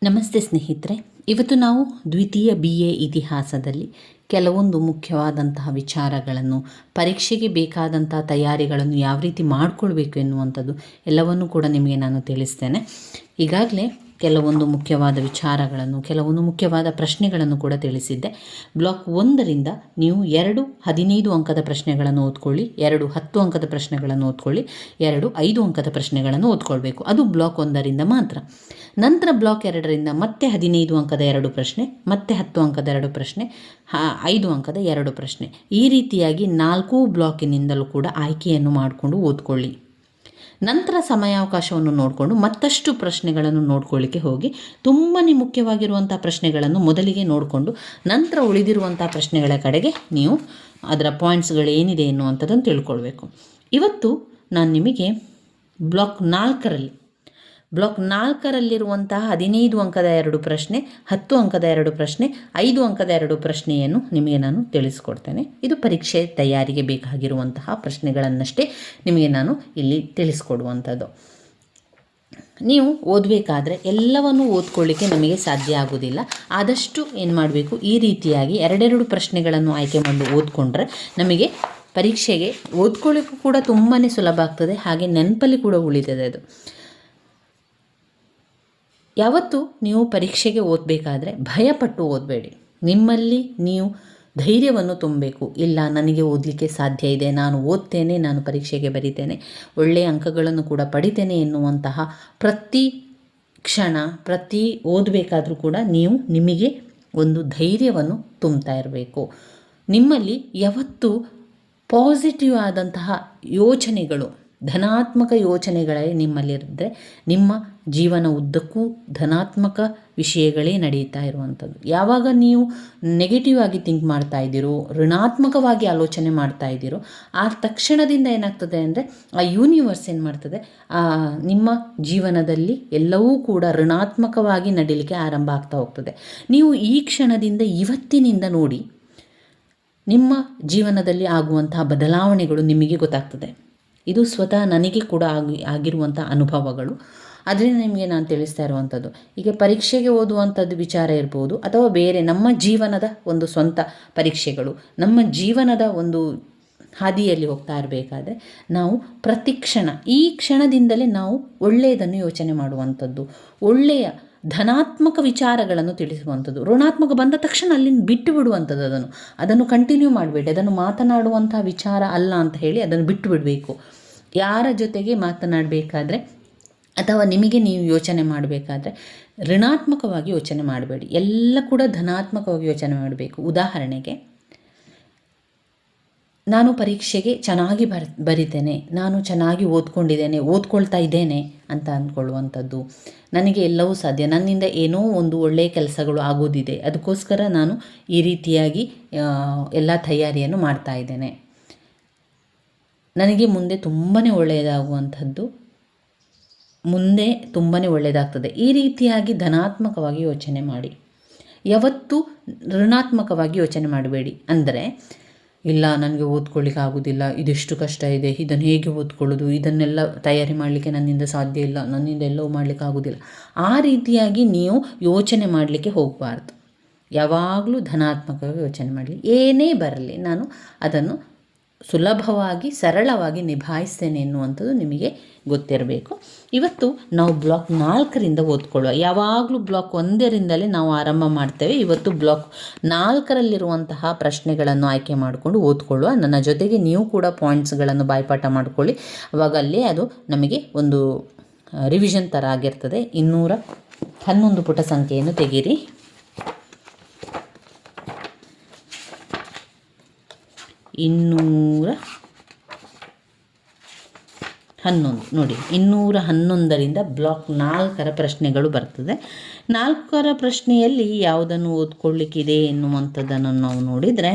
ನಮಸ್ತೆ ಸ್ನೇಹಿತರೆ, ಇವತ್ತು ನಾವು ದ್ವಿತೀಯ BA ಇತಿಹಾಸದಲ್ಲಿ ಕೆಲವೊಂದು ಮುಖ್ಯವಾದಂತಹ ವಿಚಾರಗಳನ್ನು, ಪರೀಕ್ಷೆಗೆ ಬೇಕಾದಂಥ ತಯಾರಿಗಳನ್ನು ಯಾವ ರೀತಿ ಮಾಡಿಕೊಳ್ಬೇಕು ಎನ್ನುವಂಥದ್ದು ಎಲ್ಲವನ್ನೂ ಕೂಡ ನಿಮಗೆ ನಾನು ತಿಳಿಸ್ತೇನೆ. ಈಗಾಗಲೇ ಕೆಲವೊಂದು ಮುಖ್ಯವಾದ ವಿಚಾರಗಳನ್ನು, ಕೆಲವೊಂದು ಮುಖ್ಯವಾದ ಪ್ರಶ್ನೆಗಳನ್ನು ಕೂಡ ತಿಳಿಸಿದ್ದೆ. ಬ್ಲಾಕ್ 1ರಿಂದ ನೀವು 2 15 ಅಂಕದ ಪ್ರಶ್ನೆಗಳನ್ನು ಓದ್ಕೊಳ್ಳಿ, 2 10 ಅಂಕದ ಪ್ರಶ್ನೆಗಳನ್ನು ಓದ್ಕೊಳ್ಳಿ, 2 5 ಅಂಕದ ಪ್ರಶ್ನೆಗಳನ್ನು ಓದ್ಕೊಳ್ಬೇಕು. ಅದು ಬ್ಲಾಕ್ 1ರಿಂದ ಮಾತ್ರ. ನಂತರ ಬ್ಲಾಕ್ 2ರಿಂದ ಮತ್ತೆ 15 ಅಂಕದ 2 ಪ್ರಶ್ನೆ, ಮತ್ತೆ 10 ಅಂಕದ 2 ಪ್ರಶ್ನೆ, 5 ಅಂಕದ 2 ಪ್ರಶ್ನೆ. ಈ ರೀತಿಯಾಗಿ 4 ಬ್ಲಾಕಿನಿಂದಲೂ ಕೂಡ ಆಯ್ಕೆಯನ್ನು ಮಾಡಿಕೊಂಡು ಓದ್ಕೊಳ್ಳಿ. ನಂತರ ಸಮಯಾವಕಾಶವನ್ನು ನೋಡಿಕೊಂಡು ಮತ್ತಷ್ಟು ಪ್ರಶ್ನೆಗಳನ್ನು ನೋಡ್ಕೊಳ್ಳಿಕ್ಕೆ ಹೋಗಿ. ತುಂಬಾ ಮುಖ್ಯವಾಗಿರುವಂಥ ಪ್ರಶ್ನೆಗಳನ್ನು ಮೊದಲಿಗೆ ನೋಡಿಕೊಂಡು ನಂತರ ಉಳಿದಿರುವಂಥ ಪ್ರಶ್ನೆಗಳ ಕಡೆಗೆ ನೀವು ಅದರ ಪಾಯಿಂಟ್ಸ್ಗಳೇನಿದೆ ಎನ್ನುವಂಥದ್ದನ್ನು ತಿಳ್ಕೊಳ್ಬೇಕು. ಇವತ್ತು ನಾನು ನಿಮಗೆ ಬ್ಲಾಕ್ 4ರಲ್ಲಿರುವಂತಹ 15 ಅಂಕದ 2 ಪ್ರಶ್ನೆ, 10 ಅಂಕದ 2 ಪ್ರಶ್ನೆ, 5 ಅಂಕದ 2 ಪ್ರಶ್ನೆಯನ್ನು ನಿಮಗೆ ನಾನು ತಿಳಿಸ್ಕೊಡ್ತೇನೆ. ಇದು ಪರೀಕ್ಷೆ ತಯಾರಿಗೆ ಬೇಕಾಗಿರುವಂತಹ ಪ್ರಶ್ನೆಗಳನ್ನಷ್ಟೇ ನಿಮಗೆ ನಾನು ಇಲ್ಲಿ ತಿಳಿಸ್ಕೊಡುವಂಥದ್ದು. ನೀವು ಓದಬೇಕಾದ್ರೆ ಎಲ್ಲವನ್ನು ಓದ್ಕೊಳ್ಳಿಕ್ಕೆ ನಮಗೆ ಸಾಧ್ಯ ಆಗೋದಿಲ್ಲ. ಆದಷ್ಟು ಏನು ಮಾಡಬೇಕು, ಈ ರೀತಿಯಾಗಿ 2 ಪ್ರಶ್ನೆಗಳನ್ನು ಆಯ್ಕೆ ಮಾಡಿ ಓದ್ಕೊಂಡ್ರೆ ನಮಗೆ ಪರೀಕ್ಷೆಗೆ ಓದ್ಕೊಳ್ಳಿಕ್ಕೂ ಕೂಡ ತುಂಬಾ ಸುಲಭ ಆಗ್ತದೆ, ಹಾಗೆ ನೆನಪಲ್ಲಿ ಕೂಡ ಉಳಿತದೆ. ಅದು ಯಾವತ್ತು ನೀವು ಪರೀಕ್ಷೆಗೆ ಓದಬೇಕಾದ್ರೆ ಭಯಪಟ್ಟು ಓದಬೇಡಿ. ನಿಮ್ಮಲ್ಲಿ ನೀವು ಧೈರ್ಯವನ್ನು ತುಂಬಬೇಕು. ಇಲ್ಲ, ನನಗೆ ಓದಲಿಕ್ಕೆ ಸಾಧ್ಯ ಇದೆ, ನಾನು ಓದ್ತೇನೆ, ನಾನು ಪರೀಕ್ಷೆಗೆ ಬರಿತೇನೆ, ಒಳ್ಳೆಯ ಅಂಕಗಳನ್ನು ಕೂಡ ಪಡಿತೇನೆ ಎನ್ನುವಂತಹ ಪ್ರತಿ ಕ್ಷಣ, ಪ್ರತಿ ಓದಬೇಕಾದ್ರೂ ಕೂಡ ನೀವು ನಿಮಗೆ ಒಂದು ಧೈರ್ಯವನ್ನು ತುಂಬ್ತಾ ಇರಬೇಕು. ನಿಮ್ಮಲ್ಲಿ ಯಾವತ್ತು ಪಾಸಿಟಿವ್ ಆದಂತಹ ಯೋಚನೆಗಳು, ಧನಾತ್ಮಕ ಯೋಚನೆಗಳೇ ನಿಮ್ಮಲ್ಲಿರಿದ್ರೆ ನಿಮ್ಮ ಜೀವನ ಉದ್ದಕ್ಕೂ ಧನಾತ್ಮಕ ವಿಷಯಗಳೇ ನಡೀತಾ ಇರುವಂಥದ್ದು. ಯಾವಾಗ ನೀವು ನೆಗೆಟಿವ್ ಆಗಿ ಥಿಂಕ್ ಮಾಡ್ತಾ ಇದ್ದೀರೋ, ಋಣಾತ್ಮಕವಾಗಿ ಆಲೋಚನೆ ಮಾಡ್ತಾ ಇದ್ದೀರೋ, ಆ ತಕ್ಷಣದಿಂದ ಏನಾಗ್ತದೆ ಅಂದರೆ ಆ ಯೂನಿವರ್ಸ್ ಏನು ಮಾಡ್ತದೆ, ನಿಮ್ಮ ಜೀವನದಲ್ಲಿ ಎಲ್ಲವೂ ಕೂಡ ಋಣಾತ್ಮಕವಾಗಿ ನಡೀಲಿಕ್ಕೆ ಆರಂಭ ಆಗ್ತಾ ಹೋಗ್ತದೆ. ನೀವು ಈ ಕ್ಷಣದಿಂದ ಇವತ್ತಿನಿಂದ ನೋಡಿ ನಿಮ್ಮ ಜೀವನದಲ್ಲಿ ಆಗುವಂತಹ ಬದಲಾವಣೆಗಳು ನಿಮಗೆ ಗೊತ್ತಾಗ್ತದೆ. ಇದು ಸ್ವತಃ ನನಗೆ ಕೂಡ ಆಗಿರುವಂಥ ಅನುಭವಗಳು. ಅದರಿಂದ ನಿಮಗೆ ನಾನು ತಿಳಿಸ್ತಾ ಇರುವಂಥದ್ದು. ಈಗ ಪರೀಕ್ಷೆಗೆ ಓದುವಂಥದ್ದು ವಿಚಾರ ಇರ್ಬೋದು, ಅಥವಾ ಬೇರೆ ನಮ್ಮ ಜೀವನದ ಒಂದು ಸ್ವಂತ ಪರೀಕ್ಷೆಗಳು, ನಮ್ಮ ಜೀವನದ ಒಂದು ಹಾದಿಯಲ್ಲಿ ಹೋಗ್ತಾ ಇರಬೇಕಾದ್ರೆ ನಾವು ಪ್ರತಿ ಕ್ಷಣ, ಈ ಕ್ಷಣದಿಂದಲೇ ನಾವು ಒಳ್ಳೆಯದನ್ನು ಯೋಚನೆ ಮಾಡುವಂಥದ್ದು, ಒಳ್ಳೆಯ ಧನಾತ್ಮಕ ವಿಚಾರಗಳನ್ನು ತಿಳಿಸುವಂಥದ್ದು. ಋಣಾತ್ಮಕ ಬಂದ ತಕ್ಷಣ ಅಲ್ಲಿಂದ ಬಿಟ್ಟು ಬಿಡುವಂಥದ್ದು, ಅದನ್ನು ಕಂಟಿನ್ಯೂ ಮಾಡಬೇಡಿ. ಅದನ್ನು ಮಾತನಾಡುವಂಥ ವಿಚಾರ ಅಲ್ಲ ಅಂತ ಹೇಳಿ ಅದನ್ನು ಬಿಟ್ಟು ಬಿಡಬೇಕು. ಯಾರ ಜೊತೆಗೆ ಮಾತನಾಡಬೇಕಾದ್ರೆ ಅಥವಾ ನಿಮಗೆ ನೀವು ಯೋಚನೆ ಮಾಡಬೇಕಾದ್ರೆ ಋಣಾತ್ಮಕವಾಗಿ ಯೋಚನೆ ಮಾಡಬೇಡಿ, ಎಲ್ಲ ಕೂಡ ಧನಾತ್ಮಕವಾಗಿ ಯೋಚನೆ ಮಾಡಬೇಕು. ಉದಾಹರಣೆಗೆ, ನಾನು ಪರೀಕ್ಷೆಗೆ ಚೆನ್ನಾಗಿ ಬರಿತೇನೆ, ನಾನು ಚೆನ್ನಾಗಿ ಓದ್ಕೊಳ್ತಾ ಇದ್ದೇನೆ ಅಂತ ಅಂದ್ಕೊಳ್ಳುವಂಥದ್ದು. ನನಗೆ ಎಲ್ಲವೂ ಸಾಧ್ಯ, ನನ್ನಿಂದ ಏನೋ ಒಂದು ಒಳ್ಳೆಯ ಕೆಲಸಗಳು ಆಗೋದಿದೆ, ಅದಕ್ಕೋಸ್ಕರ ನಾನು ಈ ರೀತಿಯಾಗಿ ಎಲ್ಲ ತಯಾರಿಯನ್ನು ಮಾಡ್ತಾ ಇದ್ದೇನೆ, ನನಗೆ ಮುಂದೆ ತುಂಬಾ ಒಳ್ಳೆಯದಾಗುವಂಥದ್ದು, ಮುಂದೆ ತುಂಬಾ ಒಳ್ಳೆಯದಾಗ್ತದೆ. ಈ ರೀತಿಯಾಗಿ ಧನಾತ್ಮಕವಾಗಿ ಯೋಚನೆ ಮಾಡಿ. ಯಾವತ್ತೂ ಋಣಾತ್ಮಕವಾಗಿ ಯೋಚನೆ ಮಾಡಬೇಡಿ. ಅಂದರೆ ಇಲ್ಲ, ನನಗೆ ಓದ್ಕೊಳ್ಳಿಕ್ಕೆ ಆಗೋದಿಲ್ಲ, ಇದೆಷ್ಟು ಕಷ್ಟ ಇದೆ, ಇದನ್ನು ಹೇಗೆ ಓದ್ಕೊಳ್ಳೋದು, ಇದನ್ನೆಲ್ಲ ತಯಾರಿ ಮಾಡಲಿಕ್ಕೆ ನನ್ನಿಂದ ಸಾಧ್ಯ ಇಲ್ಲ, ನನ್ನಿಂದ ಎಲ್ಲವೂ ಮಾಡಲಿಕ್ಕೆ ಆಗೋದಿಲ್ಲ, ಆ ರೀತಿಯಾಗಿ ನೀವು ಯೋಚನೆ ಮಾಡಲಿಕ್ಕೆ ಹೋಗಬಾರ್ದು. ಯಾವಾಗಲೂ ಧನಾತ್ಮಕವಾಗಿ ಯೋಚನೆ ಮಾಡಲಿ. ಏನೇ ಬರಲಿ ನಾನು ಅದನ್ನು ಸುಲಭವಾಗಿ, ಸರಳವಾಗಿ ನಿಭಾಯಿಸ್ತೇನೆ ಎನ್ನುವಂಥದ್ದು ನಿಮಗೆ ಗೊತ್ತಿರಬೇಕು. ಇವತ್ತು ನಾವು ಬ್ಲಾಕ್ 4ರಿಂದ ಓದ್ಕೊಳ್ಳುವ. ಯಾವಾಗಲೂ ಬ್ಲಾಕ್ 1ರಿಂದಲೇ ನಾವು ಆರಂಭ ಮಾಡ್ತೇವೆ. ಇವತ್ತು ಬ್ಲಾಕ್ 4ರಲ್ಲಿರುವಂತಹ ಪ್ರಶ್ನೆಗಳನ್ನು ಆಯ್ಕೆ ಮಾಡಿಕೊಂಡು ಓದ್ಕೊಳ್ಳುವ. ನನ್ನ ಜೊತೆಗೆ ನೀವು ಕೂಡ ಪಾಯಿಂಟ್ಸ್ಗಳನ್ನು ಬಾಯ್ಪಾಠ ಮಾಡಿಕೊಳ್ಳಿ. ಆವಾಗ ಅಲ್ಲೇ ಅದು ನಮಗೆ ಒಂದು ರಿವಿಷನ್ ಥರ ಆಗಿರ್ತದೆ. 211 ಪುಟ ಸಂಖ್ಯೆಯನ್ನು ತೆಗೀರಿ. 211 ನೋಡಿ, 211ರಿಂದ ಬ್ಲಾಕ್ 4ರ ಪ್ರಶ್ನೆಗಳು ಬರ್ತದೆ. 4ರ ಪ್ರಶ್ನೆಯಲ್ಲಿ ಯಾವುದನ್ನು ಓದ್ಕೊಳ್ಳಿಕ್ಕಿದೆ ಎನ್ನುವಂಥದ್ದನ್ನು ನಾವು ನೋಡಿದರೆ,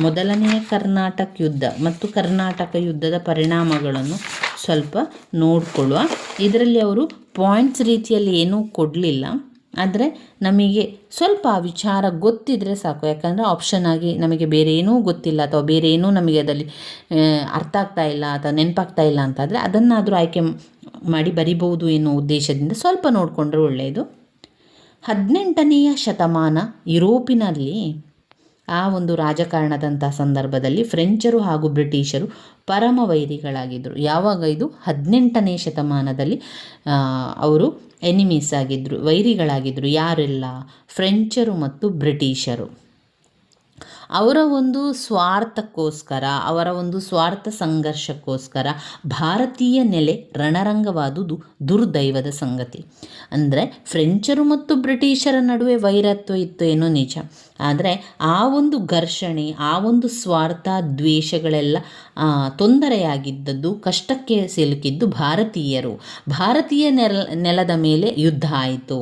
ಮೊದಲನೆಯ ಕರ್ನಾಟಕ ಯುದ್ಧ ಮತ್ತು ಕರ್ನಾಟಕ ಯುದ್ಧದ ಪರಿಣಾಮಗಳನ್ನು ಸ್ವಲ್ಪ ನೋಡಿಕೊಳ್ಳುವ. ಇದರಲ್ಲಿ ಅವರು ಪಾಯಿಂಟ್ಸ್ ರೀತಿಯಲ್ಲಿ ಏನೂ ಕೊಡಲಿಲ್ಲ, ಆದರೆ ನಮಗೆ ಸ್ವಲ್ಪ ಆ ವಿಚಾರ ಗೊತ್ತಿದ್ದರೆ ಸಾಕು. ಯಾಕಂದರೆ ಆಪ್ಷನ್ ಆಗಿ ನಮಗೆ ಬೇರೆ ಏನೂ ಗೊತ್ತಿಲ್ಲ ಅಥವಾ ಬೇರೆ ಏನೂ ನಮಗೆ ಅದರಲ್ಲಿ ಅರ್ಥ ಆಗ್ತಾ ಇಲ್ಲ ಅಥವಾ ನೆನಪಾಗ್ತಾ ಇಲ್ಲ ಅಂತಾದರೆ ಅದನ್ನಾದರೂ ಆಯ್ಕೆ ಮಾಡಿ ಬರಿಬೋದು ಎನ್ನುವ ಉದ್ದೇಶದಿಂದ ಸ್ವಲ್ಪ ನೋಡಿಕೊಂಡ್ರೆ ಒಳ್ಳೆಯದು. 18ನೆಯ ಶತಮಾನ ಯುರೋಪಿನಲ್ಲಿ ಆ ಒಂದು ರಾಜಕಾರಣದಂಥ ಸಂದರ್ಭದಲ್ಲಿ ಫ್ರೆಂಚರು ಹಾಗೂ ಬ್ರಿಟಿಷರು ಪರಮ ವೈರಿಗಳಾಗಿದ್ದರು. ಯಾವಾಗ ಇದು 18ನೇ ಶತಮಾನದಲ್ಲಿ ಅವರು ಎನಿಮೀಸ್ ಆಗಿದ್ದರು, ವೈರಿಗಳಾಗಿದ್ದರು. ಯಾರೆಲ್ಲ? ಫ್ರೆಂಚರು ಮತ್ತು ಬ್ರಿಟಿಷರು. ಅವರ ಒಂದು ಸ್ವಾರ್ಥಕ್ಕೋಸ್ಕರ, ಅವರ ಒಂದು ಸ್ವಾರ್ಥ ಸಂಘರ್ಷಕ್ಕೋಸ್ಕರ ಭಾರತೀಯ ನೆಲೆ ರಣರಂಗವಾದುದು ದುರ್ದೈವದ ಸಂಗತಿ. ಅಂದರೆ ಫ್ರೆಂಚರು ಮತ್ತು ಬ್ರಿಟಿಷರ ನಡುವೆ ವೈರತ್ವ ಇತ್ತು ಏನೋ ನಿಜ, ಆದರೆ ಆ ಒಂದು ಘರ್ಷಣೆ, ಆ ಒಂದು ಸ್ವಾರ್ಥ ದ್ವೇಷಗಳೆಲ್ಲ ತೊಂದರೆಯಾಗಿದ್ದದ್ದು, ಕಷ್ಟಕ್ಕೆ ಸಿಲುಕಿದ್ದು ಭಾರತೀಯರು. ಭಾರತೀಯ ನೆಲದ ಮೇಲೆ ಯುದ್ಧ ಆಯಿತು.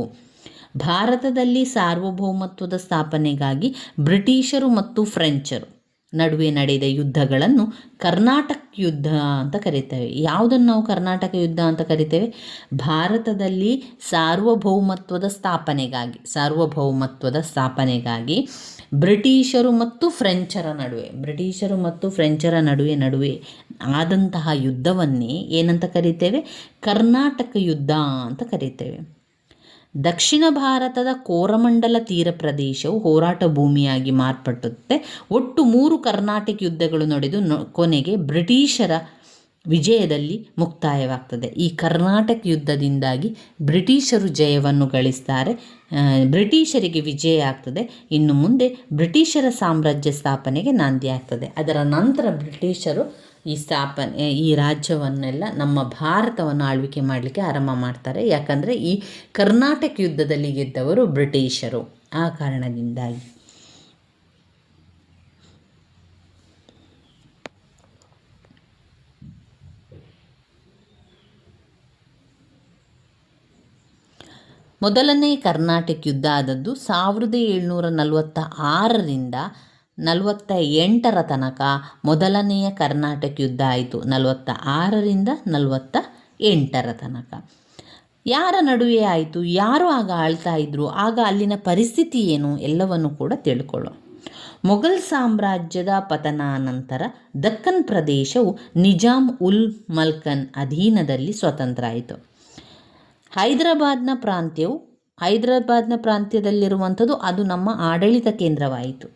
ಭಾರತದಲ್ಲಿ ಸಾರ್ವಭೌಮತ್ವದ ಸ್ಥಾಪನೆಗಾಗಿ ಬ್ರಿಟಿಷರು ಮತ್ತು ಫ್ರೆಂಚರು ನಡುವೆ ನಡೆದ ಯುದ್ಧಗಳನ್ನು ಕರ್ನಾಟಕ ಯುದ್ಧ ಅಂತ ಕರಿತೇವೆ. ಯಾವುದನ್ನು ನಾವು ಕರ್ನಾಟಕ ಯುದ್ಧ ಅಂತ ಕರಿತೇವೆ? ಭಾರತದಲ್ಲಿ ಸಾರ್ವಭೌಮತ್ವದ ಸ್ಥಾಪನೆಗಾಗಿ ಬ್ರಿಟಿಷರು ಮತ್ತು ಫ್ರೆಂಚರ ನಡುವೆ ಆದಂತಹ ಯುದ್ಧವನ್ನೇ ಏನಂತ ಕರಿತೇವೆ? ಕರ್ನಾಟಕ ಯುದ್ಧ ಅಂತ ಕರಿತೇವೆ. ದಕ್ಷಿಣ ಭಾರತದ ಕೋರಮಂಡಲ ತೀರ ಪ್ರದೇಶವು ಹೋರಾಟ ಭೂಮಿಯಾಗಿ ಮಾರ್ಪಟ್ಟುತ್ತೆ. ಒಟ್ಟು 3 ಕರ್ನಾಟಕ ಯುದ್ಧಗಳು ನಡೆದು ಕೊನೆಗೆ ಬ್ರಿಟಿಷರ ವಿಜಯದಲ್ಲಿ ಮುಕ್ತಾಯವಾಗ್ತದೆ. ಈ ಕರ್ನಾಟಕ ಯುದ್ಧದಿಂದಾಗಿ ಬ್ರಿಟಿಷರು ಜಯವನ್ನು ಗಳಿಸ್ತಾರೆ, ಬ್ರಿಟಿಷರಿಗೆ ವಿಜಯ ಆಗ್ತದೆ. ಇನ್ನು ಮುಂದೆ ಬ್ರಿಟಿಷರ ಸಾಮ್ರಾಜ್ಯ ಸ್ಥಾಪನೆಗೆ ನಾಂದಿ ಆಗ್ತದೆ. ಅದರ ನಂತರ ಬ್ರಿಟಿಷರು ಈ ರಾಜ್ಯವನ್ನೆಲ್ಲ ನಮ್ಮ ಭಾರತವನ್ನು ಆಳ್ವಿಕೆ ಮಾಡಲಿಕ್ಕೆ ಆರಂಭ ಮಾಡ್ತಾರೆ. ಯಾಕಂದರೆ ಈ ಕರ್ನಾಟಕ ಯುದ್ಧದಲ್ಲಿ ಗೆದ್ದವರು ಬ್ರಿಟಿಷರು. ಆ ಕಾರಣದಿಂದಾಗಿ ಮೊದಲನೇ ಕರ್ನಾಟಕ ಯುದ್ಧ ಆದದ್ದು 1746ರಿಂದ 48ರ ತನಕ ಮೊದಲನೆಯ ಕರ್ನಾಟಕ ಯುದ್ಧ ಆಯಿತು. 46ರಿಂದ 48ರ ತನಕ ಯಾರ ನಡುವೆ ಆಯಿತು? ಯಾರು ಆಗ ಆಳ್ತಾ ಇದ್ರು? ಆಗ ಅಲ್ಲಿನ ಪರಿಸ್ಥಿತಿ ಏನು? ಎಲ್ಲವನ್ನು ಕೂಡ ತಿಳ್ಕೊಳ್ಳೋ. ಮೊಘಲ್ ಸಾಮ್ರಾಜ್ಯದ ಪತನಾನಂತರ ದಕ್ಕನ್ ಪ್ರದೇಶವು ನಿಜಾಮ್ ಉಲ್ ಮಲ್ಕನ್ ಅಧೀನದಲ್ಲಿ ಸ್ವತಂತ್ರ ಆಯಿತು. ಹೈದರಾಬಾದ್ನ ಪ್ರಾಂತ್ಯದಲ್ಲಿರುವಂಥದ್ದು ಅದು ನಮ್ಮ ಆಡಳಿತ ಕೇಂದ್ರವಾಯಿತು.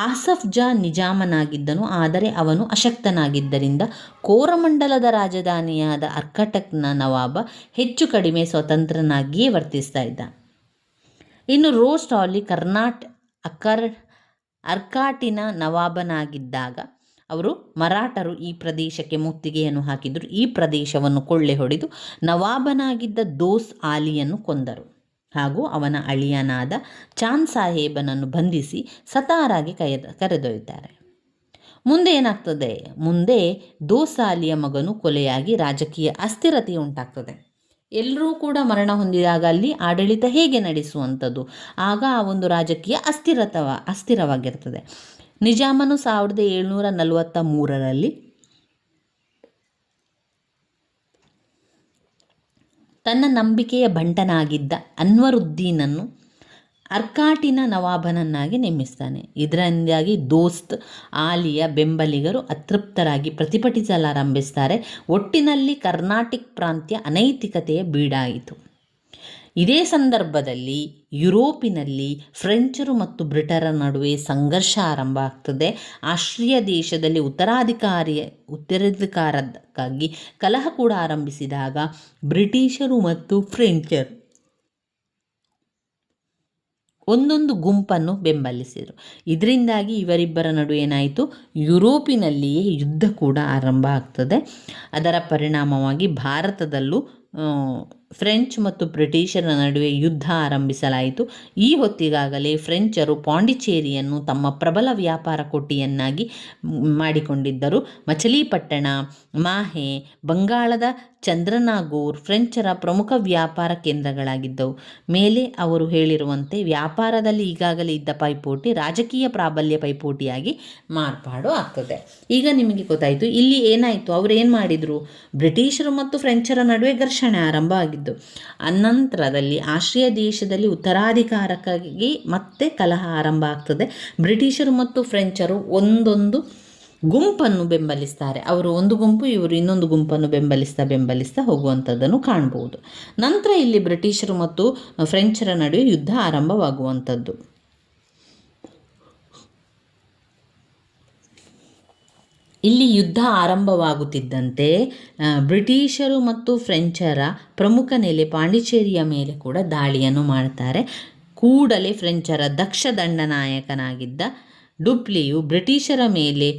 ಆಸಫ್ ಜಾ ನಿಜಾಮನಾಗಿದ್ದನು, ಆದರೆ ಅವನು ಅಶಕ್ತನಾಗಿದ್ದರಿಂದ ಕೋರಮಂಡಲದ ರಾಜಧಾನಿಯಾದ ಅರ್ಕಾಟಕ್ನ ನವಾಬ ಹೆಚ್ಚು ಕಡಿಮೆ ಸ್ವತಂತ್ರನಾಗಿಯೇ ವರ್ತಿಸ್ತಾ ಇದ್ದ. ಇನ್ನು ರೋಸ್ಟ್ ಆಲಿ ಅರ್ಕಾಟಿನ ನವಾಬನಾಗಿದ್ದಾಗ ಮರಾಠರು ಈ ಪ್ರದೇಶಕ್ಕೆ ಮುತ್ತಿಗೆಯನ್ನು ಹಾಕಿದರು. ಈ ಪ್ರದೇಶವನ್ನು ಕೊಳ್ಳೆ ಹೊಡೆದು ನವಾಬನಾಗಿದ್ದ ದೋಸ್ ಆಲಿಯನ್ನು ಕೊಂದರು ಹಾಗೂ ಅವನ ಅಳಿಯನಾದ ಚಾಂದ್ ಸಾಹೇಬನನ್ನು ಬಂಧಿಸಿ ಸತಾರಾಗೆ ಕರೆದೊಯ್ತಾರೆ. ಮುಂದೆ ಏನಾಗ್ತದೆ? ಮುಂದೆ ದೋಸ್ ಆಲಿಯ ಮಗನು ಕೊಲೆಯಾಗಿ ರಾಜಕೀಯ ಅಸ್ಥಿರತೆ ಉಂಟಾಗ್ತದೆ. ಎಲ್ಲರೂ ಕೂಡ ಮರಣ ಹೊಂದಿದಾಗ ಅಲ್ಲಿ ಆಡಳಿತ ಹೇಗೆ ನಡೆಸುವಂಥದ್ದು? ಆಗ ಆ ಒಂದು ರಾಜಕೀಯ ಅಸ್ಥಿರವಾಗಿರ್ತದೆ. ನಿಜಾಮನು 1743ರಲ್ಲಿ ತನ್ನ ನಂಬಿಕೆಯ ಬಂಟನಾಗಿದ್ದ ಅನ್ವರುದ್ದೀನನ್ನು ಅರ್ಕಾಟಿನ ನವಾಬನನ್ನಾಗಿ ನೇಮಿಸ್ತಾನೆ. ಇದರಿಂದಾಗಿ ದೋಸ್ತ್ ಆಲಿಯ ಬೆಂಬಲಿಗರು ಅತೃಪ್ತರಾಗಿ ಪ್ರತಿಭಟಿಸಲಾರಂಭಿಸ್ತಾರೆ. ಒಟ್ಟಿನಲ್ಲಿ ಕರ್ನಾಟಕ ಪ್ರಾಂತ್ಯ ಅನೈತಿಕತೆಯ ಬೀಡಾಯಿತು. ಇದೇ ಸಂದರ್ಭದಲ್ಲಿ ಯುರೋಪಿನಲ್ಲಿ ಫ್ರೆಂಚರು ಮತ್ತು ಬ್ರಿಟರ ನಡುವೆ ಸಂಘರ್ಷ ಆರಂಭ ಆಗ್ತದೆ. ಆಸ್ಟ್ರಿಯಾ ದೇಶದಲ್ಲಿ ಉತ್ತರಾಧಿಕಾರಕ್ಕಾಗಿ ಕಲಹ ಕೂಡ ಆರಂಭಿಸಿದಾಗ ಬ್ರಿಟಿಷರು ಮತ್ತು ಫ್ರೆಂಚರು ಒಂದೊಂದು ಗುಂಪನ್ನು ಬೆಂಬಲಿಸಿದರು. ಇದರಿಂದಾಗಿ ಇವರಿಬ್ಬರ ನಡುವೆ ಏನಾಯಿತು? ಯುರೋಪಿನಲ್ಲಿಯೇ ಯುದ್ಧ ಕೂಡ ಆರಂಭ ಆಗ್ತದೆ. ಅದರ ಪರಿಣಾಮವಾಗಿ ಭಾರತದಲ್ಲೂ ಫ್ರೆಂಚ್ ಮತ್ತು ಬ್ರಿಟಿಷರ ನಡುವೆ ಯುದ್ಧ ಆರಂಭಿಸಲಾಯಿತು. ಈ ಹೊತ್ತಿಗಾಗಲೇ ಫ್ರೆಂಚರು ಪಾಂಡಿಚೇರಿಯನ್ನು ತಮ್ಮ ಪ್ರಬಲ ವ್ಯಾಪಾರ ಕೊಟ್ಟಿಯನ್ನಾಗಿ ಮಾಡಿಕೊಂಡಿದ್ದರು. ಮಚಲಿಪಟ್ಟಣ, ಮಾಹೆ, ಬಂಗಾಳದ ಚಂದ್ರನಾಗೂರ್ ಫ್ರೆಂಚರ ಪ್ರಮುಖ ವ್ಯಾಪಾರ ಕೇಂದ್ರಗಳಾಗಿದ್ದವು. ಮೇಲೆ ಅವರು ಹೇಳಿರುವಂತೆ ವ್ಯಾಪಾರದಲ್ಲಿ ಈಗಾಗಲೇ ಇದ್ದ ಪೈಪೋಟಿ ರಾಜಕೀಯ ಪ್ರಾಬಲ್ಯ ಪೈಪೋಟಿಯಾಗಿ ಮಾರ್ಪಾಡು ಆಗ್ತದೆ. ಈಗ ನಿಮಗೆ ಗೊತ್ತಾಯಿತು ಇಲ್ಲಿ ಏನಾಯಿತು. ಅವರು ಏನು ಮಾಡಿದರು? ಬ್ರಿಟಿಷರು ಮತ್ತು ಫ್ರೆಂಚರ ನಡುವೆ ಘರ್ಷಣೆ ಆರಂಭ ಆಗಿದ್ದು. ಆರಂಭವಾಗಿದ್ದು. ಅನಂತರದಲ್ಲಿ ಆಸ್ಟ್ರಿಯಾ ದೇಶದಲ್ಲಿ ಉತ್ತರಾಧಿಕಾರಕ್ಕಾಗಿ ಮತ್ತೆ ಕಲಹ ಆರಂಭ ಆಗ್ತದೆ. ಬ್ರಿಟಿಷರು ಮತ್ತು ಫ್ರೆಂಚರು ಒಂದೊಂದು ಗುಂಪನ್ನು ಬೆಂಬಲಿಸ್ತಾರೆ. ಅವರು ಒಂದು ಗುಂಪು, ಇವರು ಇನ್ನೊಂದು ಗುಂಪನ್ನು ಬೆಂಬಲಿಸ್ತಾ ಹೋಗುವಂಥದ್ದನ್ನು ಕಾಣ್ಬೋದು. ನಂತರ ಇಲ್ಲಿ ಬ್ರಿಟಿಷರು ಮತ್ತು ಫ್ರೆಂಚರ ನಡುವೆ ಯುದ್ಧ ಆರಂಭವಾಗುವಂಥದ್ದು. ಇಲ್ಲಿ ಯುದ್ಧ ಆರಂಭವಾಗುತ್ತಿದ್ದಂತೆ ಬ್ರಿಟಿಷರು ಮತ್ತು ಫ್ರೆಂಚರ ಪ್ರಮುಖ ನೆಲೆ ಪಾಂಡಿಚೇರಿಯ ಮೇಲೆ ಕೂಡ ದಾಳಿಯನ್ನು ಮಾಡ್ತಾರೆ. ಕೂಡಲೇ ಫ್ರೆಂಚರ ದಕ್ಷ ದಂಡನಾಯಕನಾಗಿದ್ದ ಡುಪ್ಲಿಯು ಬ್ರಿಟಿಷರ ಮೇಲೆ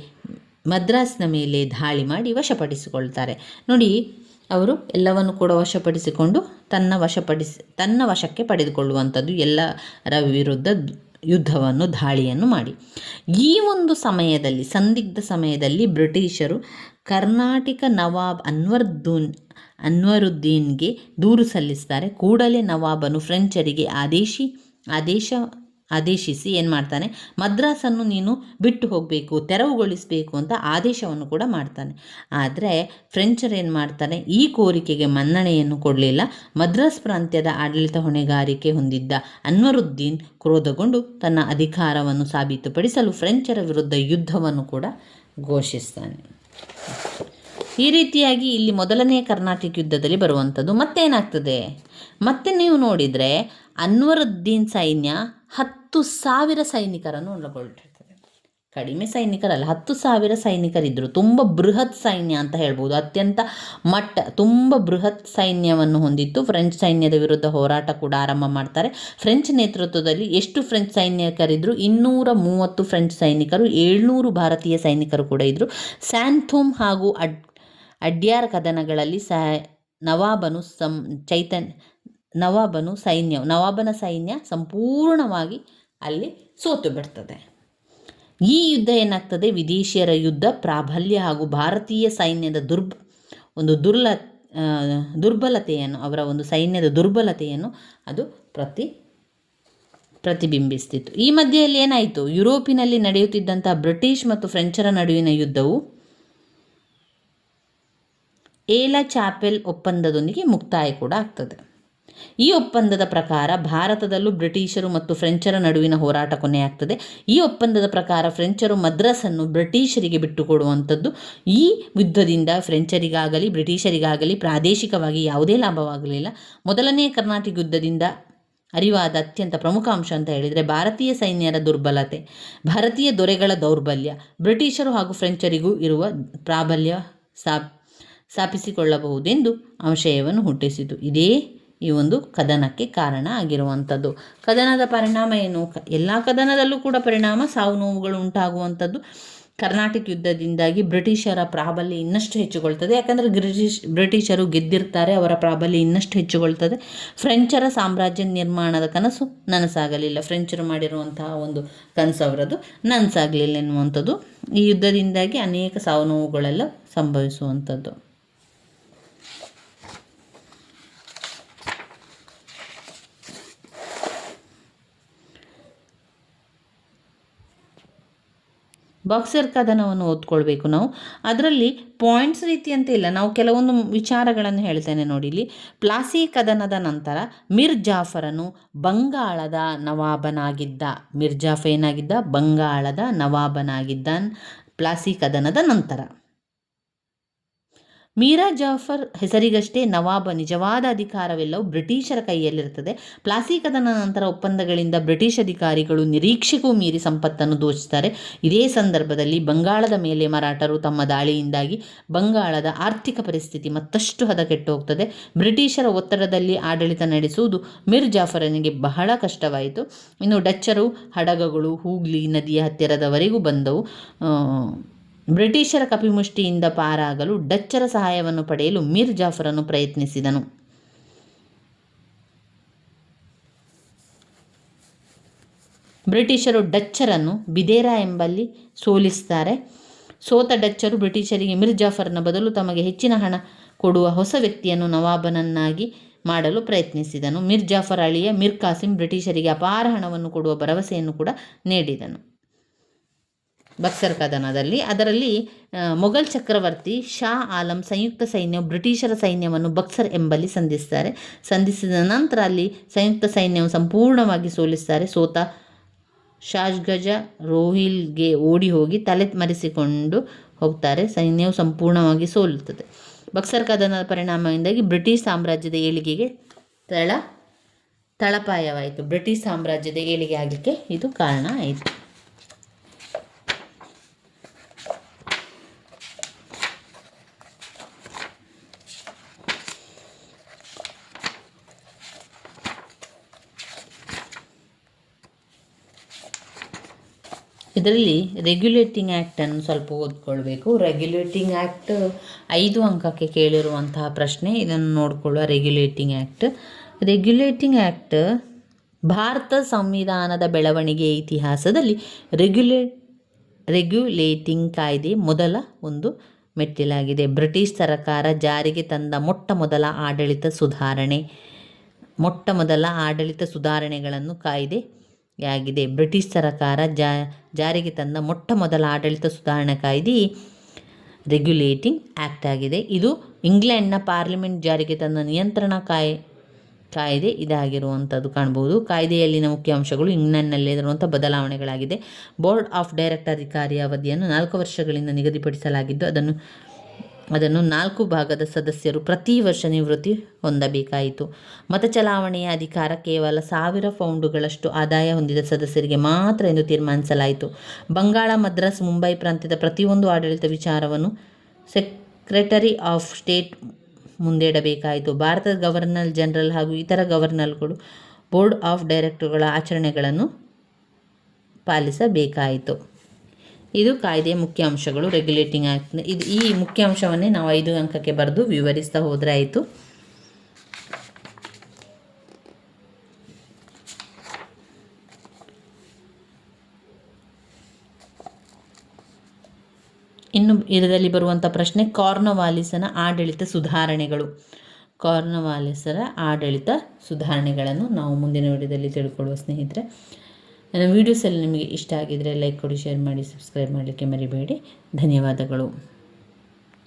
ಮದ್ರಾಸ್ನ ಮೇಲೆ ದಾಳಿ ಮಾಡಿ ವಶಪಡಿಸಿಕೊಳ್ತಾರೆ. ನೋಡಿ, ಅವರು ಎಲ್ಲವನ್ನು ಕೂಡ ವಶಪಡಿಸಿಕೊಂಡು ತನ್ನ ವಶಕ್ಕೆ ಪಡೆದುಕೊಳ್ಳುವಂಥದ್ದು, ಎಲ್ಲರ ವಿರುದ್ಧ ಯುದ್ಧವನ್ನು ದಾಳಿಯನ್ನು ಮಾಡಿ. ಈ ಒಂದು ಸಮಯದಲ್ಲಿ, ಸಂದಿಗ್ಧ ಸಮಯದಲ್ಲಿ ಬ್ರಿಟಿಷರು ಕರ್ನಾಟಕ ನವಾಬ್ ಅನ್ವರುದ್ದೀನ್ಗೆ ದೂರು ಸಲ್ಲಿಸ್ತಾರೆ. ಕೂಡಲೇ ನವಾಬನು ಫ್ರೆಂಚರಿಗೆ ಆದೇಶಿಸಿ ಏನು ಮಾಡ್ತಾನೆ, ಮದ್ರಾಸನ್ನು ನೀನು ಬಿಟ್ಟು ಹೋಗಬೇಕು, ತೆರವುಗೊಳಿಸಬೇಕು ಅಂತ ಆದೇಶವನ್ನು ಕೂಡ ಮಾಡ್ತಾನೆ. ಆದರೆ ಫ್ರೆಂಚರು ಏನು ಮಾಡ್ತಾನೆ, ಈ ಕೋರಿಕೆಗೆ ಮನ್ನಣೆಯನ್ನು ಕೊಡಲಿಲ್ಲ. ಮದ್ರಾಸ್ ಪ್ರಾಂತ್ಯದ ಆಡಳಿತ ಹೊಣೆಗಾರಿಕೆ ಹೊಂದಿದ್ದ ಅನ್ವರುದ್ದೀನ್ ಕ್ರೋಧಗೊಂಡು ತನ್ನ ಅಧಿಕಾರವನ್ನು ಸಾಬೀತುಪಡಿಸಲು ಫ್ರೆಂಚರ ವಿರುದ್ಧ ಯುದ್ಧವನ್ನು ಕೂಡ ಘೋಷಿಸ್ತಾನೆ. ಈ ರೀತಿಯಾಗಿ ಇಲ್ಲಿ ಮೊದಲನೆಯ ಕರ್ನಾಟಕ ಯುದ್ಧದಲ್ಲಿ ಬರುವಂಥದ್ದು. ಮತ್ತೇನಾಗ್ತದೆ, ಮತ್ತೆ ನೀವು ನೋಡಿದರೆ ಅನ್ವರುದ್ದೀನ್ ಸೈನ್ಯ 10,000 ಸೈನಿಕರನ್ನು ಒಳಗೊಳ್ಳಿರ್ತದೆ. ಕಡಿಮೆ ಸೈನಿಕರಲ್ಲ, 10,000 ಸೈನಿಕರಿದ್ದರು. ತುಂಬ ಬೃಹತ್ ಸೈನ್ಯ ಅಂತ ಹೇಳ್ಬೋದು. ಅತ್ಯಂತ ತುಂಬ ಬೃಹತ್ ಸೈನ್ಯವನ್ನು ಹೊಂದಿತ್ತು. ಫ್ರೆಂಚ್ ಸೈನ್ಯದ ವಿರುದ್ಧ ಹೋರಾಟ ಕೂಡ ಆರಂಭ ಮಾಡ್ತಾರೆ. ಫ್ರೆಂಚ್ ನೇತೃತ್ವದಲ್ಲಿ ಎಷ್ಟು ಫ್ರೆಂಚ್ ಸೈನಿಕರಿದ್ದರು? 230 ಫ್ರೆಂಚ್ ಸೈನಿಕರು, 700 ಭಾರತೀಯ ಸೈನಿಕರು ಕೂಡ ಇದ್ದರು. ಸ್ಯಾಂಥೋಮ್ ಹಾಗೂ ಅಡ್ಯಾರ್ ಕದನಗಳಲ್ಲಿ ನವಾಬನ ಸೈನ್ಯ ಸಂಪೂರ್ಣವಾಗಿ ಅಲ್ಲಿ ಸೋತು ಬಿಡ್ತದೆ. ಈ ಯುದ್ಧ ಏನಾಗ್ತದೆ, ವಿದೇಶಿಯರ ಯುದ್ಧ ಪ್ರಾಬಲ್ಯ ಹಾಗೂ ಭಾರತೀಯ ಸೈನ್ಯದ ದುರ್ಬಲತೆಯನ್ನು, ಅವರ ಒಂದು ಸೈನ್ಯದ ದುರ್ಬಲತೆಯನ್ನು ಅದು ಪ್ರತಿಬಿಂಬಿಸ್ತಿತ್ತು. ಈ ಮಧ್ಯೆಯಲ್ಲಿ ಏನಾಯಿತು, ಯುರೋಪಿನಲ್ಲಿ ನಡೆಯುತ್ತಿದ್ದಂಥ ಬ್ರಿಟಿಷ್ ಮತ್ತು ಫ್ರೆಂಚರ ನಡುವಿನ ಯುದ್ಧವು ಏಲ ಚಾಪೆಲ್ ಒಪ್ಪಂದದೊಂದಿಗೆ ಮುಕ್ತಾಯ ಕೂಡ ಆಗ್ತದೆ. ಈ ಒಪ್ಪಂದದ ಪ್ರಕಾರ ಭಾರತದಲ್ಲೂ ಬ್ರಿಟಿಷರು ಮತ್ತು ಫ್ರೆಂಚರ ನಡುವಿನ ಹೋರಾಟ ಕೊನೆಯಾಗ್ತದೆ. ಈ ಒಪ್ಪಂದದ ಪ್ರಕಾರ ಫ್ರೆಂಚರು ಮದ್ರಾಸನ್ನು ಬ್ರಿಟಿಷರಿಗೆ ಬಿಟ್ಟುಕೊಡುವಂಥದ್ದು. ಈ ಯುದ್ಧದಿಂದ ಫ್ರೆಂಚರಿಗಾಗಲಿ ಬ್ರಿಟಿಷರಿಗಾಗಲಿ ಪ್ರಾದೇಶಿಕವಾಗಿ ಯಾವುದೇ ಲಾಭವಾಗಲಿಲ್ಲ. ಮೊದಲನೆಯ ಕರ್ನಾಟಕ ಯುದ್ಧದಿಂದ ಅರಿವಾದ ಅತ್ಯಂತ ಪ್ರಮುಖ ಅಂಶ ಅಂತ ಹೇಳಿದರೆ ಭಾರತೀಯ ಸೈನ್ಯರ ದುರ್ಬಲತೆ, ಭಾರತೀಯ ದೊರೆಗಳ ದೌರ್ಬಲ್ಯ, ಬ್ರಿಟಿಷರು ಹಾಗೂ ಫ್ರೆಂಚರಿಗೂ ಇರುವ ಪ್ರಾಬಲ್ಯ ಸ್ಥಾಪಿಸಿಕೊಳ್ಳಬಹುದೆಂದು ಆಶಯವನ್ನು ಹುಟ್ಟಿಸಿತು. ಇದೇ ಈ ಒಂದು ಕದನಕ್ಕೆ ಕಾರಣ ಆಗಿರುವಂಥದ್ದು. ಕದನದ ಪರಿಣಾಮ ಏನು? ಎಲ್ಲ ಕದನದಲ್ಲೂ ಕೂಡ ಪರಿಣಾಮ, ಸಾವು ನೋವುಗಳು ಉಂಟಾಗುವಂಥದ್ದು. ಕರ್ನಾಟಕ ಯುದ್ಧದಿಂದಾಗಿ ಬ್ರಿಟಿಷರ ಪ್ರಾಬಲ್ಯ ಇನ್ನಷ್ಟು ಹೆಚ್ಚುಗೊಳ್ತದೆ. ಯಾಕಂದರೆ ಬ್ರಿಟಿಷರು ಗೆದ್ದಿರ್ತಾರೆ, ಅವರ ಪ್ರಾಬಲ್ಯ ಇನ್ನಷ್ಟು ಹೆಚ್ಚುಗೊಳ್ತದೆ. ಫ್ರೆಂಚರ ಸಾಮ್ರಾಜ್ಯ ನಿರ್ಮಾಣದ ಕನಸು ನನಸಾಗಲಿಲ್ಲ. ಫ್ರೆಂಚರು ಮಾಡಿರುವಂತಹ ಒಂದು ಕನಸು ಅವರದು ನನಸಾಗಲಿಲ್ಲ ಎನ್ನುವಂಥದ್ದು. ಈ ಯುದ್ಧದಿಂದಾಗಿ ಅನೇಕ ಸಾವು ನೋವುಗಳೆಲ್ಲ ಸಂಭವಿಸುವಂಥದ್ದು. ಬಾಕ್ಸರ್ ಕದನವನ್ನು ಓದ್ಕೊಳ್ಬೇಕು ನಾವು. ಅದರಲ್ಲಿ ಪಾಯಿಂಟ್ಸ್ ರೀತಿ ಅಂತ ಇಲ್ಲ, ನಾವು ಕೆಲವೊಂದು ವಿಚಾರಗಳನ್ನು ಹೇಳ್ತೇನೆ ನೋಡಿ. ಇಲ್ಲಿ ಪ್ಲಾಸಿ ಕದನದ ನಂತರ ಮಿರ್ ಜಾಫರನು ಬಂಗಾಳದ ನವಾಬನಾಗಿದ್ದ. ಮಿರ್ ಜಾಫರ್ ಏನಾಗಿದ್ದ? ಬಂಗಾಳದ ನವಾಬನಾಗಿದ್ದ ಪ್ಲಾಸಿ ಕದನದ ನಂತರ. ಮೀರಾ ಜಾಫರ್ ಹೆಸರಿಗಷ್ಟೇ, ನವಾಬ ನಿಜವಾದ ಅಧಿಕಾರವೆಲ್ಲವೂ ಬ್ರಿಟಿಷರ ಕೈಯಲ್ಲಿರುತ್ತದೆ. ಪ್ಲಾಸಿ ಕದನ ನಂತರ ಒಪ್ಪಂದಗಳಿಂದ ಬ್ರಿಟಿಷ್ ಅಧಿಕಾರಿಗಳು ನಿರೀಕ್ಷೆಗೂ ಮೀರಿ ಸಂಪತ್ತನ್ನು ದೋಚುತ್ತಾರೆ. ಇದೇ ಸಂದರ್ಭದಲ್ಲಿ ಬಂಗಾಳದ ಮೇಲೆ ಮರಾಠರು ತಮ್ಮ ದಾಳಿಯಿಂದಾಗಿ ಬಂಗಾಳದ ಆರ್ಥಿಕ ಪರಿಸ್ಥಿತಿ ಮತ್ತಷ್ಟು ಹದಗೆಟ್ಟು ಹೋಗ್ತದೆ. ಬ್ರಿಟಿಷರ ಒತ್ತಡದಲ್ಲಿ ಆಡಳಿತ ನಡೆಸುವುದು ಮಿರ್ ಜಾಫರನಿಗೆ ಬಹಳ ಕಷ್ಟವಾಯಿತು. ಇನ್ನು ಡಚ್ಚರು ಹಡಗುಗಳು ಹೂಗ್ಲಿ ನದಿಯ ಹತ್ತಿರದವರೆಗೂ ಬಂದವು. ಬ್ರಿಟಿಷರ ಕಪಿಮುಷ್ಟಿಯಿಂದ ಪಾರಾಗಲು ಡಚ್ಚರ ಸಹಾಯವನ್ನು ಪಡೆಯಲು ಮಿರ್ ಜಾಫರನು ಪ್ರಯತ್ನಿಸಿದನು. ಬ್ರಿಟಿಷರು ಡಚ್ಚರನ್ನು ಬಿದೇರಾ ಎಂಬಲ್ಲಿ ಸೋಲಿಸ್ತಾರೆ. ಸೋತ ಡಚ್ಚರು ಬ್ರಿಟಿಷರಿಗೆ ಮಿರ್ ಜಾಫರ್ನ ಬದಲು ತಮಗೆ ಹೆಚ್ಚಿನ ಹಣ ಕೊಡುವ ಹೊಸ ವ್ಯಕ್ತಿಯನ್ನು ನವಾಬನನ್ನಾಗಿ ಮಾಡಲು ಪ್ರಯತ್ನಿಸಿದನು. ಮಿರ್ ಜಾಫರ್ ಅಳಿಯ ಮಿರ್ ಕಾಸಿಂ ಬ್ರಿಟಿಷರಿಗೆ ಅಪಾರ ಹಣವನ್ನು ಕೊಡುವ ಭರವಸೆಯನ್ನು ಕೂಡ ನೀಡಿದನು. ಬಕ್ಸರ್ ಕದನದಲ್ಲಿ. ಅದರಲ್ಲಿ ಮೊಘಲ್ ಚಕ್ರವರ್ತಿ ಶಾ ಆಲಂ ಸಂಯುಕ್ತ ಸೈನ್ಯವು ಬ್ರಿಟಿಷರ ಸೈನ್ಯವನ್ನು ಬಕ್ಸರ್ ಎಂಬಲ್ಲಿ ಸಂಧಿಸಿದ ನಂತರ ಅಲ್ಲಿ ಸಂಯುಕ್ತ ಸೈನ್ಯವು ಸಂಪೂರ್ಣವಾಗಿ ಸೋಲಿಸ್ತಾರೆ. ಸೋತ ಶಾಜ್ಗಜ ರೋಹಿಲ್ಗೆ ಓಡಿ ಹೋಗಿ ತಲೆ ಮರೆಸಿಕೊಂಡು ಹೋಗ್ತಾರೆ. ಸೈನ್ಯವು ಸಂಪೂರ್ಣವಾಗಿ ಸೋಲುತ್ತದೆ. ಬಕ್ಸರ್ ಕದನದ ಪರಿಣಾಮದಿಂದಾಗಿ ಬ್ರಿಟಿಷ್ ಸಾಮ್ರಾಜ್ಯದ ಏಳಿಗೆಗೆ ತಳಪಾಯವಾಯಿತು. ಬ್ರಿಟಿಷ್ ಸಾಮ್ರಾಜ್ಯದ ಏಳಿಗೆ ಆಗಲಿಕ್ಕೆ ಇದು ಕಾರಣ ಆಯಿತು. ಇದರಲ್ಲಿ ರೆಗ್ಯುಲೇಟಿಂಗ್ ಆ್ಯಕ್ಟನ್ನು ಸ್ವಲ್ಪ ಓದ್ಕೊಳ್ಬೇಕು. ರೆಗ್ಯುಲೇಟಿಂಗ್ ಆ್ಯಕ್ಟ್ 5 ಅಂಕಕ್ಕೆ ಕೇಳಿರುವಂತಹ ಪ್ರಶ್ನೆ. ಇದನ್ನು ನೋಡಿಕೊಳ್ಳುವ. ರೆಗ್ಯುಲೇಟಿಂಗ್ ಆ್ಯಕ್ಟ್ ಭಾರತ ಸಂವಿಧಾನದ ಬೆಳವಣಿಗೆಯ ಇತಿಹಾಸದಲ್ಲಿ ರೆಗ್ಯುಲೇಟಿಂಗ್ ಕಾಯ್ದೆ ಮೊದಲ ಒಂದು ಮೆಟ್ಟಿಲಾಗಿದೆ. ಬ್ರಿಟಿಷ್ ಸರ್ಕಾರ ಜಾರಿಗೆ ತಂದ ಮೊಟ್ಟ ಮೊದಲ ಆಡಳಿತ ಸುಧಾರಣೆಗಳನ್ನು ಕಾಯ್ದೆಯಾಗಿದೆ. ಬ್ರಿಟಿಷ್ ಸರ್ಕಾರ ಜಾರಿಗೆ ತಂದ ಮೊಟ್ಟ ಮೊದಲ ಆಡಳಿತ ಸುಧಾರಣಾ ಕಾಯ್ದೆ ರೆಗ್ಯುಲೇಟಿಂಗ್ ಆ್ಯಕ್ಟ್ ಆಗಿದೆ. ಇದು ಇಂಗ್ಲೆಂಡ್ನ ಪಾರ್ಲಿಮೆಂಟ್ ಜಾರಿಗೆ ತಂದ ನಿಯಂತ್ರಣ ಕಾಯ್ದೆ ಇದಾಗಿರುವಂಥದ್ದು ಕಾಣ್ಬೋದು. ಕಾಯ್ದೆಯಲ್ಲಿನ ಮುಖ್ಯ ಅಂಶಗಳು ಇಂಗ್ಲೆಂಡ್ನಲ್ಲಿರುವಂಥ ಬದಲಾವಣೆಗಳಾಗಿದೆ. ಬೋರ್ಡ್ ಆಫ್ ಡೈರೆಕ್ಟರ್ ಅಧಿಕಾರಿಯ ಅವಧಿಯನ್ನು 4 ವರ್ಷಗಳಿಂದ ನಿಗದಿಪಡಿಸಲಾಗಿದ್ದು ಅದನ್ನು 4 ಭಾಗದ ಸದಸ್ಯರು ಪ್ರತಿ ವರ್ಷ ನಿವೃತ್ತಿ ಹೊಂದಬೇಕಾಯಿತು. ಮತ ಚಲಾವಣೆಯ ಅಧಿಕಾರ ಕೇವಲ 1000 ಪೌಂಡುಗಳಷ್ಟು ಆದಾಯ ಹೊಂದಿದ ಸದಸ್ಯರಿಗೆ ಮಾತ್ರ ಎಂದು ತೀರ್ಮಾನಿಸಲಾಯಿತು. ಬಂಗಾಳ, ಮದ್ರಾಸ್, ಮುಂಬೈ ಪ್ರಾಂತ್ಯದ ಪ್ರತಿಯೊಂದು ಆಡಳಿತ ವಿಚಾರವನ್ನು ಸೆಕ್ರೆಟರಿ ಆಫ್ ಸ್ಟೇಟ್ ಮುಂದಿಡಬೇಕಾಯಿತು. ಭಾರತದ ಗವರ್ನರ್ ಜನರಲ್ ಹಾಗೂ ಇತರ ಗವರ್ನರ್ಗಳು ಬೋರ್ಡ್ ಆಫ್ ಡೈರೆಕ್ಟರ್ಗಳ ಆಚರಣೆಗಳನ್ನು ಪಾಲಿಸಬೇಕಾಯಿತು. ಇದು ಕಾಯ್ದೆಯ ಮುಖ್ಯ ಅಂಶಗಳು. ರೆಗ್ಯುಲೇಟಿಂಗ್ ಆ್ಯಕ್ಟ್ ಈ ಮುಖ್ಯ ಅಂಶವನ್ನೇ ನಾವು 5 ಅಂಕಕ್ಕೆ ಬರೆದು ವಿವರಿಸ್ತಾ ಹೋದರೆ ಆಯಿತು. ಇನ್ನು ಇದರಲ್ಲಿ ಬರುವಂಥ ಪ್ರಶ್ನೆ ಕಾರ್ನ್ವಾಲಿಸನ ಆಡಳಿತ ಸುಧಾರಣೆಗಳನ್ನು ನಾವು ಮುಂದಿನ ವಿಡಿಯೋದಲ್ಲಿ ತಿಳ್ಕೊಳ್ಳುವ ಸ್ನೇಹಿತರೆ. ನನ್ನ ವೀಡಿಯೋಸ್ ಎಲ್ಲ ನಿಮಗೆ ಇಷ್ಟ ಆಗಿದ್ದರೆ ಲೈಕ್ ಕೊಡಿ, ಶೇರ್ ಮಾಡಿ, ಸಬ್ಸ್ಕ್ರೈಬ್ ಮಾಡಲಿಕ್ಕೆ ಮರಿಬೇಡಿ. ಧನ್ಯವಾದಗಳು.